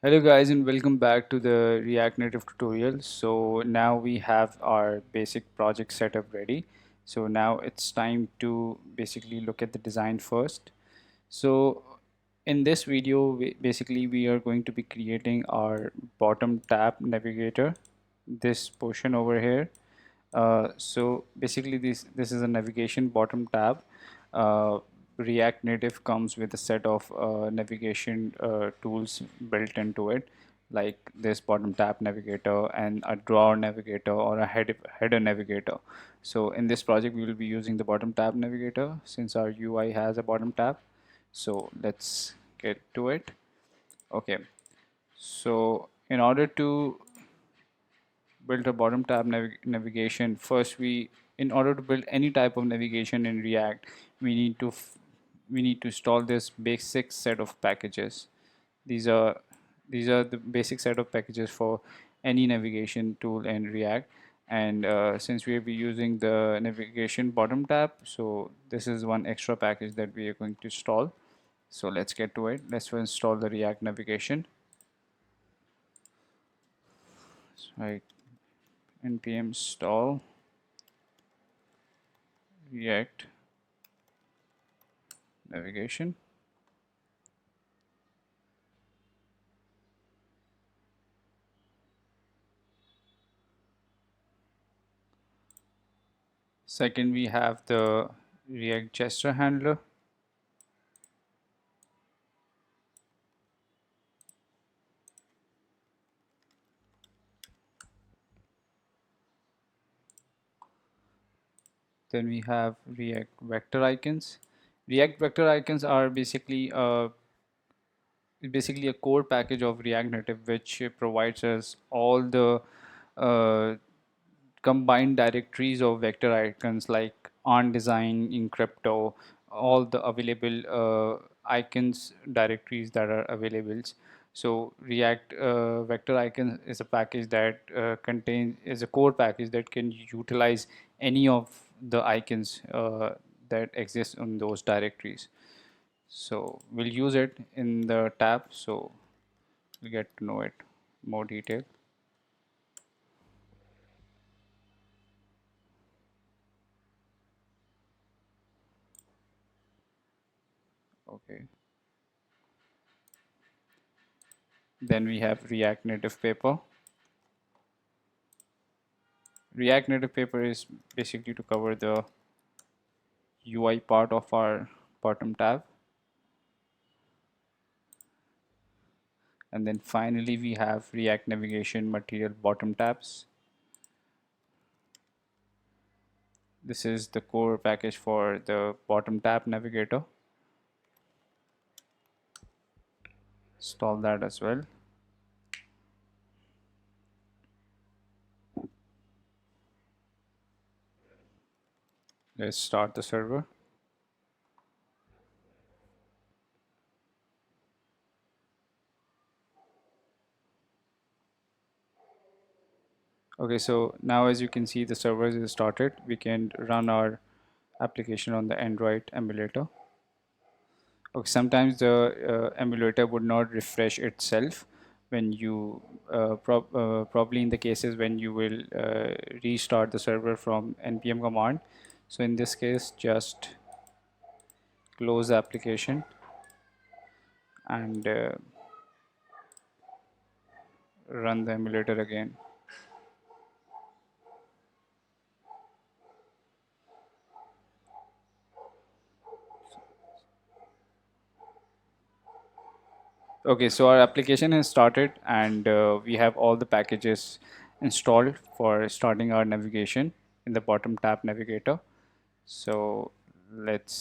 Hello guys and welcome back to the React Native tutorial. So now we have our basic project setup ready. So now it's time to basically look at the design first. So in this video, basically we are going to be creating our bottom tab navigator, this portion over here. So basically this is a navigation bottom tab. Uh, React Native comes with a set of navigation tools built into it, like this bottom tab navigator and a drawer navigator or a header navigator. So in this project we will be using the bottom tab navigator since our UI has a bottom tab. So let's get to it. Okay, so in order to build a bottom tab navigation, first in order to build any type of navigation in React, we need to we need to install this basic set of packages. These are these are the basic set of packages for any navigation tool in React. And since we will be using the navigation bottom tab, so this is one extra package that we are going to install. So let's get to it. Let's install the React navigation. Right, npm install React navigation. Second, we have the React gesture handler. Then we have React vector icons. React vector icons are basically a core package of React Native, which provides us all the uh, combined directories of vector icons like on design, in crypto, all the available icons directories that are available. So React vector icon is a package that is a core package that can utilize any of the icons that exist on those directories. So we'll use it in the tab, so we'll get to know it more detail. Okay. Then we have React Native Paper. React Native Paper is basically to cover the UI part of our bottom tab. And then finally we have React Navigation Material bottom tabs. This is the core package for the bottom tab navigator. Install that as well. Let's start the server. Okay, so now as you can see the server is started. We can run our application on the Android emulator. Okay, sometimes the emulator would not refresh itself when you probably in the cases when you will restart the server from npm command. So in this case, just close the application and run the emulator again. Okay, so our application has started and we have all the packages installed for starting our navigation in the bottom tab navigator. So let's